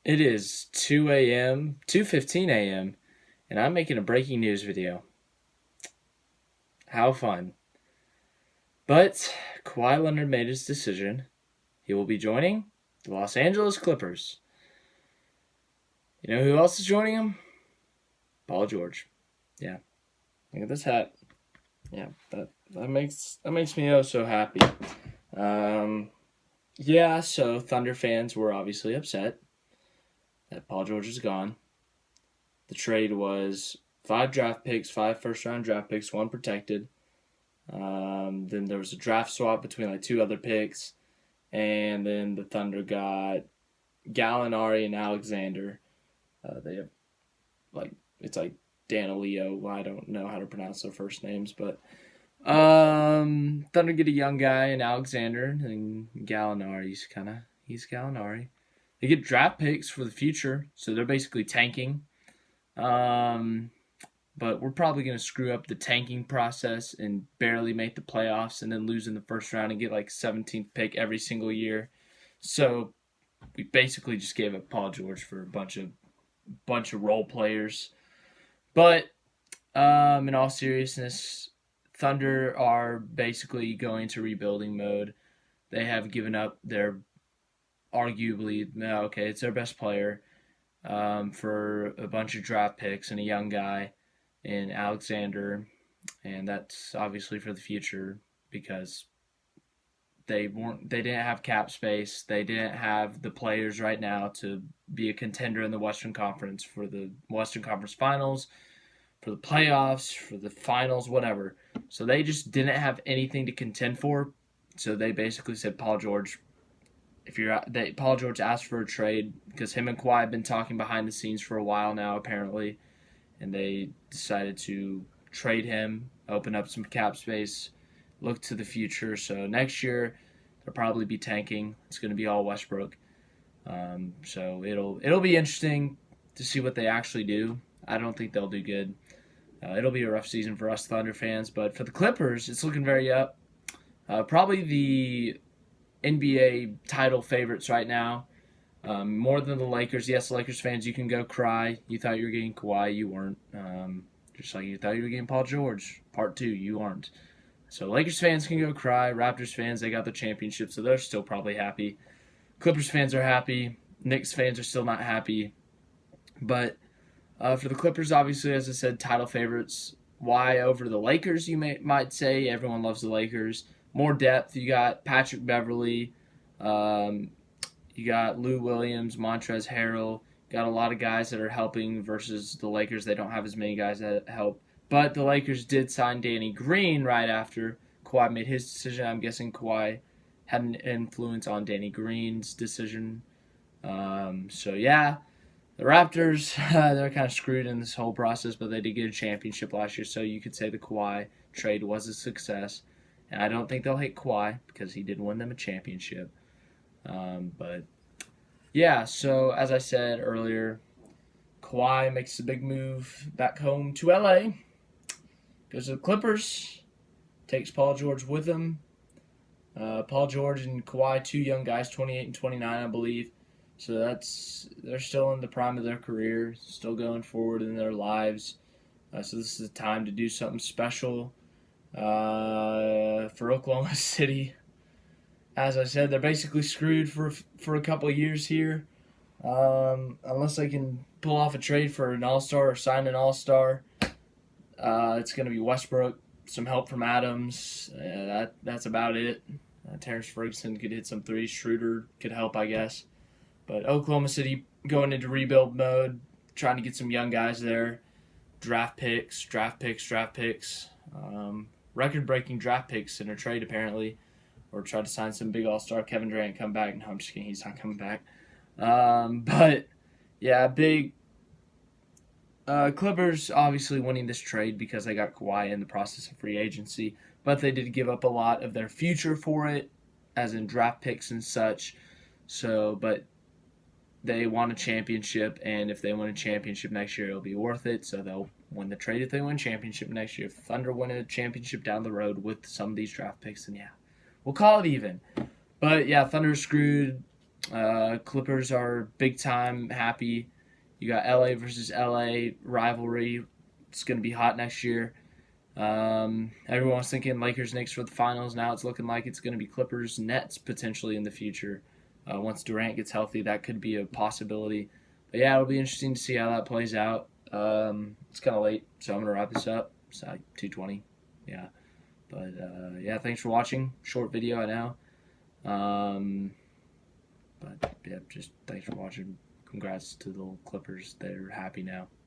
It is 2 a.m., 2:15 a.m., and I'm making a breaking news video. How fun. But Kawhi Leonard made his decision. He will be joining the Los Angeles Clippers. You know who else is joining him? Paul George. Yeah. Look at this hat. Yeah, that makes me so happy. So Thunder fans were obviously upset that Paul George is gone. The trade was 5 draft picks, 5 first-round draft picks, 1 protected. Then there was a draft swap between 2 other picks, and then the Thunder got Gallinari and Alexander. They have it's like Danileo. I don't know how to pronounce their first names, but Thunder get a young guy in Alexander, and Gallinari's he's Gallinari. They get draft picks for the future, so they're basically tanking. But we're probably going to screw up the tanking process and barely make the playoffs and then lose in the first round and get 17th pick every single year. So we basically just gave up Paul George for a bunch of role players. But in all seriousness, Thunder are basically going to rebuilding mode. They have given up their it's their best player for a bunch of draft picks and a young guy in Alexander, and that's obviously for the future because they didn't have cap space. They didn't have the players right now to be a contender in the Western Conference for the Western Conference Finals, for the playoffs, for the finals, whatever. So they just didn't have anything to contend for. So they basically said, Paul George, Paul George asked for a trade because him and Kawhi have been talking behind the scenes for a while now, apparently. And they decided to trade him, open up some cap space, look to the future. So next year, they'll probably be tanking. It's going to be all Westbrook. So it'll be interesting to see what they actually do. I don't think they'll do good. It'll be a rough season for us Thunder fans. But for the Clippers, it's looking very up. Probably the NBA title favorites right now. More than the Lakers. Yes, Lakers fans, you can go cry. You thought you were getting Kawhi. You weren't. Just like you thought you were getting Paul George. Part 2, you aren't. So Lakers fans can go cry. Raptors fans, they got the championship, so they're still probably happy. Clippers fans are happy. Knicks fans are still not happy. But for the Clippers, obviously, as I said, title favorites. Why over the Lakers, you might say. Everyone loves the Lakers. More depth. You got Patrick Beverley. You got Lou Williams, Montrezl Harrell. Got a lot of guys that are helping versus the Lakers. They don't have as many guys that help. But the Lakers did sign Danny Green right after Kawhi made his decision. I'm guessing Kawhi had an influence on Danny Green's decision. The Raptors, they're kind of screwed in this whole process, but they did get a championship last year, so you could say the Kawhi trade was a success. And I don't think they'll hate Kawhi because he did win them a championship. So as I said earlier, Kawhi makes a big move back home to LA, goes to the Clippers, takes Paul George with him. Paul George and Kawhi, 2 young guys, 28 and 29, I believe. So they're still in the prime of their career, still going forward in their lives. So this is the time to do something special for Oklahoma City. As I said, they're basically screwed for a couple of years here, unless they can pull off a trade for an all-star or sign an all-star. It's going to be Westbrook, some help from Adams. That's about it. Terrence Ferguson could hit some threes. Schroeder could help, I guess. But Oklahoma City going into rebuild mode, trying to get some young guys there. Draft picks. Record-breaking draft picks in a trade, apparently. Or try to sign some big all-star. Kevin Durant come back. No, I'm just kidding. He's not coming back. Big Clippers obviously winning this trade because they got Kawhi in the process of free agency. But they did give up a lot of their future for it, as in draft picks and such. But they won a championship, and if they win a championship next year, it'll be worth it. So they'll win the trade if they win a championship next year. If Thunder win a championship down the road with some of these draft picks, then yeah. We'll call it even. But yeah, Thunder screwed. Clippers are big time happy. You got LA versus LA rivalry. It's going to be hot next year. Everyone was thinking Lakers Knicks for the finals. Now it's looking like it's going to be Clippers Nets potentially in the future. Once Durant gets healthy, that could be a possibility. But yeah, it'll be interesting to see how that plays out. It's kind of late, so I'm going to wrap this up. It's like 2:20. Yeah. But yeah, thanks for watching. Short video, I know. But yeah, just thanks for watching. Congrats to the little Clippers. They're happy now.